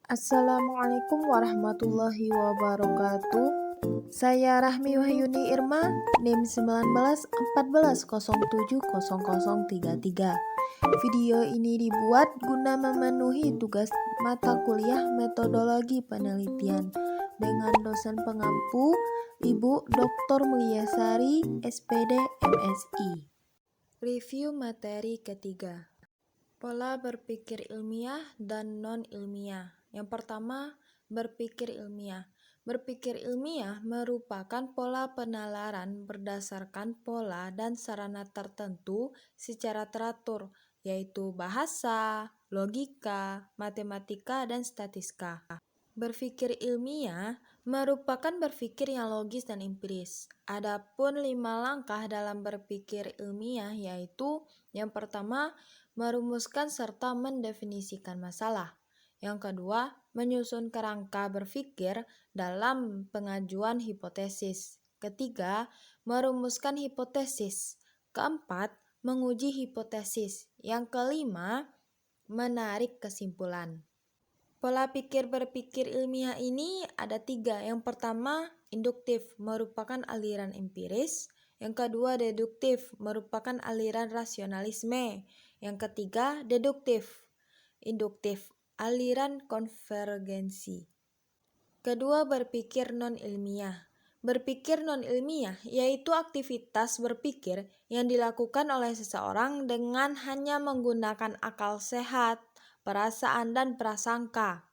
Assalamualaikum warahmatullahi wabarakatuh. Saya Rahmi Wahyuni Irma, NIM 1914070033. Video ini dibuat guna memenuhi tugas mata kuliah metodologi penelitian dengan dosen pengampu Ibu Dr. Mulyasari, SPD, MSI. Review materi ketiga. Pola berpikir ilmiah dan non-ilmiah. Yang pertama, berpikir ilmiah. Berpikir ilmiah merupakan pola penalaran berdasarkan pola dan sarana tertentu secara teratur, yaitu bahasa, logika, matematika, dan statistika. Berpikir ilmiah merupakan berpikir yang logis dan empiris. Adapun 5 langkah dalam berpikir ilmiah yaitu yang pertama, merumuskan serta mendefinisikan masalah. Yang kedua, menyusun kerangka berpikir dalam pengajuan hipotesis. Ketiga, merumuskan hipotesis. Keempat, menguji hipotesis. Yang kelima, menarik kesimpulan. Pola pikir berpikir ilmiah ini ada 3. Yang pertama, induktif, merupakan aliran empiris. Yang kedua, deduktif, merupakan aliran rasionalisme. Yang ketiga, deduktif, induktif, aliran konvergensi. Kedua, berpikir non-ilmiah. Berpikir non-ilmiah yaitu aktivitas berpikir yang dilakukan oleh seseorang dengan hanya menggunakan akal sehat, perasaan, dan prasangka,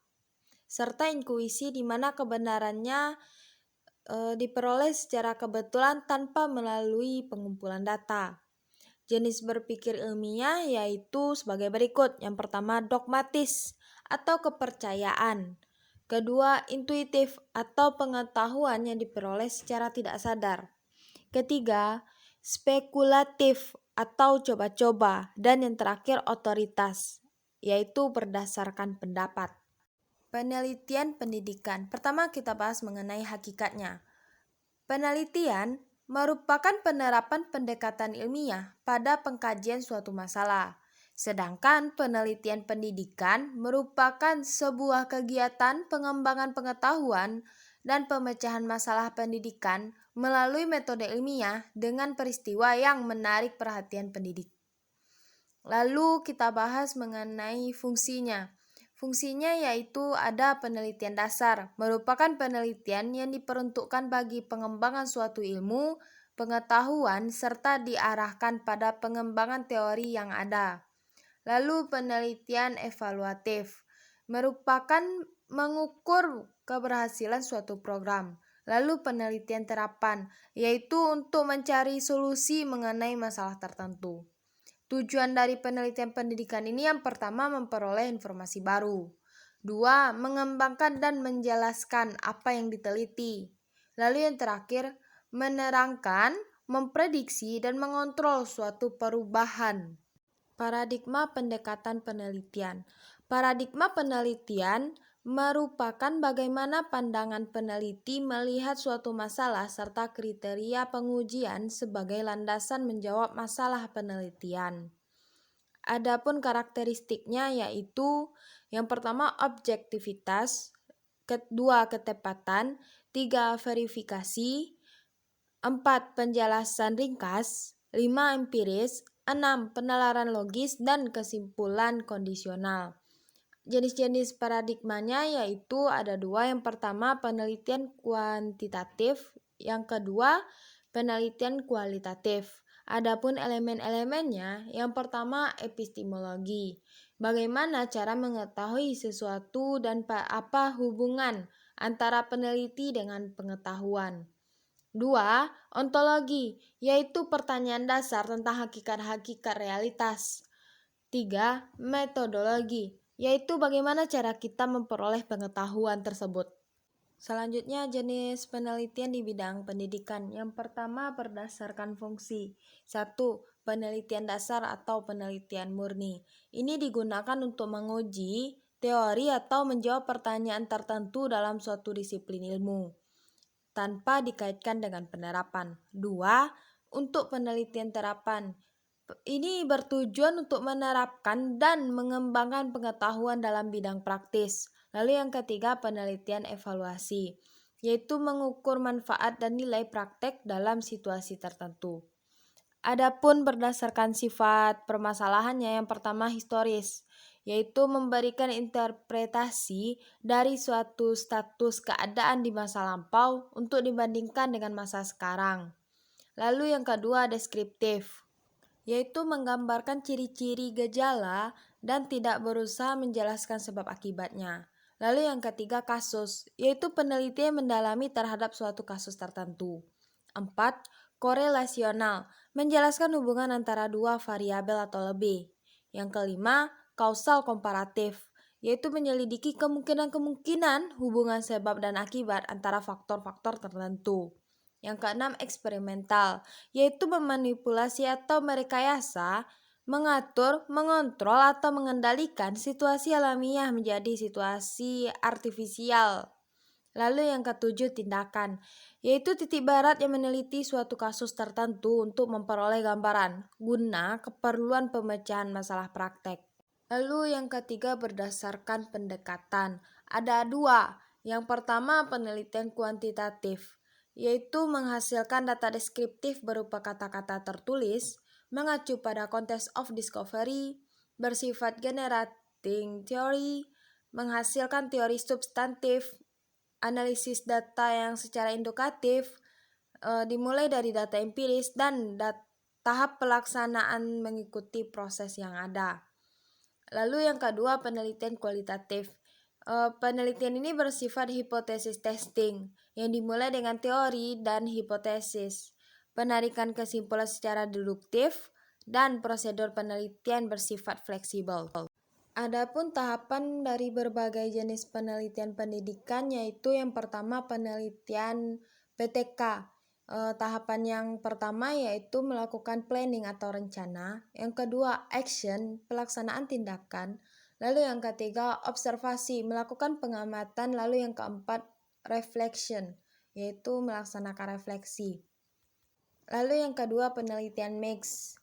serta intuisi di mana kebenarannya diperoleh secara kebetulan tanpa melalui pengumpulan data. Jenis berpikir ilmiah yaitu sebagai berikut. Yang pertama, dogmatis atau kepercayaan. Kedua, intuitif atau pengetahuan yang diperoleh secara tidak sadar. Ketiga, spekulatif atau coba-coba. Dan yang terakhir, otoritas, yaitu berdasarkan pendapat. Penelitian pendidikan. Pertama kita bahas mengenai hakikatnya. Penelitian merupakan penerapan pendekatan ilmiah pada pengkajian suatu masalah. Sedangkan penelitian pendidikan merupakan sebuah kegiatan pengembangan pengetahuan dan pemecahan masalah pendidikan melalui metode ilmiah dengan peristiwa yang menarik perhatian pendidik. Lalu kita bahas mengenai fungsinya. Fungsinya yaitu ada penelitian dasar, merupakan penelitian yang diperuntukkan bagi pengembangan suatu ilmu, pengetahuan, serta diarahkan pada pengembangan teori yang ada. Lalu penelitian evaluatif, merupakan mengukur keberhasilan suatu program. Lalu penelitian terapan, yaitu untuk mencari solusi mengenai masalah tertentu. Tujuan dari penelitian pendidikan ini yang pertama memperoleh informasi baru. 2. Mengembangkan dan menjelaskan apa yang diteliti. Lalu yang terakhir, menerangkan, memprediksi, dan mengontrol suatu perubahan. Paradigma pendekatan penelitian. Paradigma penelitian merupakan bagaimana pandangan peneliti melihat suatu masalah serta kriteria pengujian sebagai landasan menjawab masalah penelitian. Adapun karakteristiknya yaitu yang pertama objektivitas, kedua ketepatan, 3 verifikasi, 4 penjelasan ringkas, 5 empiris, 6 penalaran logis, dan kesimpulan kondisional. Jenis-jenis paradigmanya yaitu ada 2. Yang pertama penelitian kuantitatif, yang kedua penelitian kualitatif. Adapun elemen-elemennya, yang pertama epistemologi. Bagaimana cara mengetahui sesuatu dan apa hubungan antara peneliti dengan pengetahuan. 2. Ontologi, yaitu pertanyaan dasar tentang hakikat-hakikat realitas. 3. Metodologi, yaitu bagaimana cara kita memperoleh pengetahuan tersebut. Selanjutnya jenis penelitian di bidang pendidikan. Yang pertama berdasarkan fungsi. 1. Penelitian dasar atau penelitian murni. Ini digunakan untuk menguji teori atau menjawab pertanyaan tertentu dalam suatu disiplin ilmu, tanpa dikaitkan dengan penerapan. 2. Untuk penelitian terapan. Ini bertujuan untuk menerapkan dan mengembangkan pengetahuan dalam bidang praktis. Lalu yang ketiga, penelitian evaluasi, yaitu mengukur manfaat dan nilai praktek dalam situasi tertentu. Adapun berdasarkan sifat permasalahannya, yang pertama historis, yaitu memberikan interpretasi dari suatu status keadaan di masa lampau untuk dibandingkan dengan masa sekarang. Lalu yang kedua, deskriptif, yaitu menggambarkan ciri-ciri gejala dan tidak berusaha menjelaskan sebab akibatnya. Lalu yang ketiga, kasus, yaitu penelitian mendalami terhadap suatu kasus tertentu. 4. Korelasional, menjelaskan hubungan antara dua variabel atau lebih. Yang kelima, kausal komparatif, yaitu menyelidiki kemungkinan-kemungkinan hubungan sebab dan akibat antara faktor-faktor tertentu. Yang keenam, eksperimental, yaitu memanipulasi atau merekayasa, mengatur, mengontrol, atau mengendalikan situasi alamiah menjadi situasi artifisial. Lalu yang ketujuh, tindakan, yaitu titik barat yang meneliti suatu kasus tertentu untuk memperoleh gambaran guna keperluan pemecahan masalah praktek. Lalu yang ketiga, berdasarkan pendekatan. Ada dua. Yang pertama, penelitian kuantitatif, yaitu menghasilkan data deskriptif berupa kata-kata tertulis, mengacu pada context of discovery, bersifat generating theory, menghasilkan teori substantif, analisis data yang secara induktif, dimulai dari data empiris dan tahap pelaksanaan mengikuti proses yang ada. Lalu yang kedua, penelitian kualitatif. Penelitian ini bersifat hipotesis testing yang dimulai dengan teori dan hipotesis, penarikan kesimpulan secara deduktif, dan prosedur penelitian bersifat fleksibel. Adapun tahapan dari berbagai jenis penelitian pendidikan, yaitu yang pertama, penelitian PTK. Tahapan yang pertama yaitu melakukan planning atau rencana, yang kedua action, pelaksanaan tindakan, lalu yang ketiga observasi, melakukan pengamatan, lalu yang keempat reflection, yaitu melaksanakan refleksi. Lalu yang kedua, penelitian mix.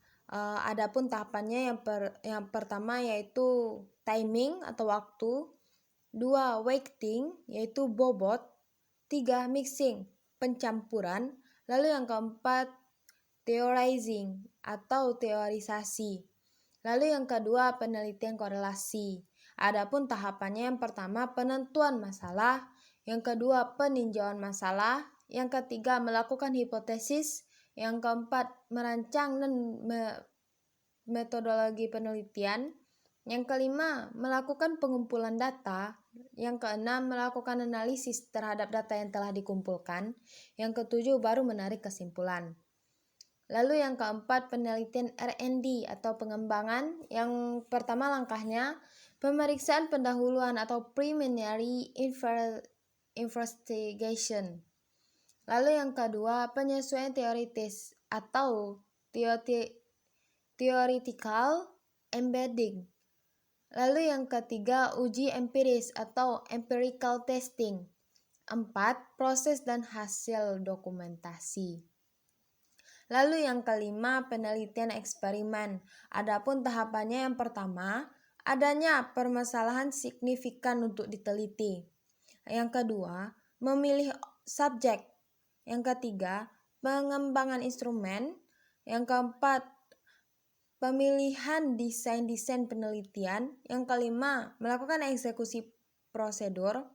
Adapun tahapannya yang pertama yaitu timing atau waktu, 2 weighting yaitu bobot, 3 mixing pencampuran, lalu yang keempat theorizing atau teorisasi. Lalu yang kedua, penelitian korelasi. Adapun tahapannya yang pertama penentuan masalah, yang kedua peninjauan masalah, yang ketiga melakukan hipotesis, yang keempat merancang dan metodologi penelitian, yang kelima melakukan pengumpulan data, yang keenam melakukan analisis terhadap data yang telah dikumpulkan, yang ketujuh baru menarik kesimpulan. Lalu yang keempat, penelitian R&D atau pengembangan. Yang pertama langkahnya pemeriksaan pendahuluan atau preliminary investigation. Lalu yang kedua, penyesuaian teoritis atau theoretical embedding. Lalu yang ketiga, uji empiris atau empirical testing. 4. Proses dan hasil dokumentasi. Lalu yang kelima, penelitian eksperimen. Adapun tahapannya yang pertama, adanya permasalahan signifikan untuk diteliti. Yang kedua, memilih subjek. Yang ketiga, pengembangan instrumen. Yang keempat, pemilihan desain penelitian. Yang kelima, melakukan eksekusi prosedur.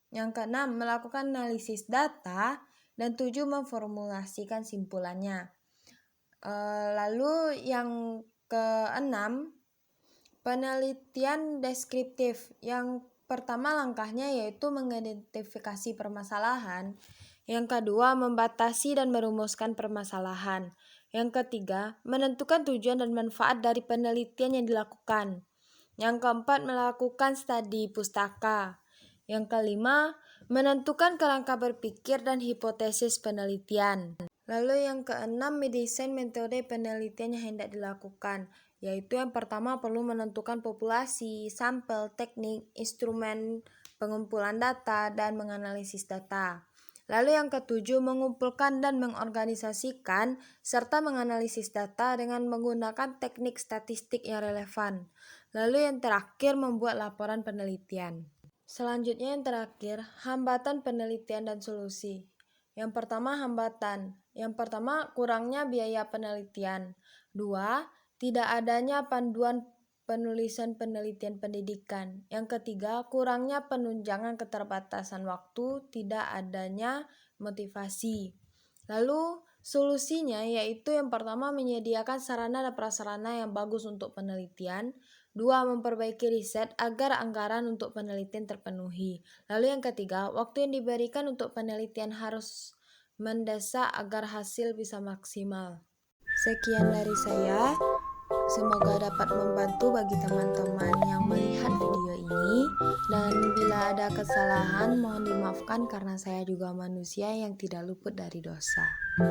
Yang keenam, melakukan analisis data. Dan 7, memformulasikan simpulannya. Lalu yang keenam, penelitian deskriptif. Yang pertama langkahnya yaitu mengidentifikasi permasalahan. Yang kedua, membatasi dan merumuskan permasalahan. Yang ketiga, menentukan tujuan dan manfaat dari penelitian yang dilakukan. Yang keempat, melakukan studi pustaka. Yang kelima, menentukan kerangka berpikir dan hipotesis penelitian. Lalu yang keenam, mendesain metode penelitian yang hendak dilakukan, yaitu yang pertama perlu menentukan populasi, sampel, teknik, instrumen pengumpulan data, dan menganalisis data. Lalu yang ketujuh, mengumpulkan dan mengorganisasikan serta menganalisis data dengan menggunakan teknik statistik yang relevan. Lalu yang terakhir, membuat laporan penelitian. Selanjutnya yang terakhir, hambatan penelitian dan solusi. Yang pertama hambatan. Yang pertama kurangnya biaya penelitian. Dua, tidak adanya panduan penulisan penelitian pendidikan. Yang ketiga, kurangnya penunjangan keterbatasan waktu, tidak adanya motivasi. Lalu solusinya yaitu yang pertama menyediakan sarana dan prasarana yang bagus untuk penelitian. Dua, memperbaiki riset agar anggaran untuk penelitian terpenuhi. Lalu yang ketiga, waktu yang diberikan untuk penelitian harus mendesak agar hasil bisa maksimal. Sekian dari saya. Semoga dapat membantu bagi teman-teman yang melihat video ini. Dan bila ada kesalahan mohon dimaafkan karena saya juga manusia yang tidak luput dari dosa.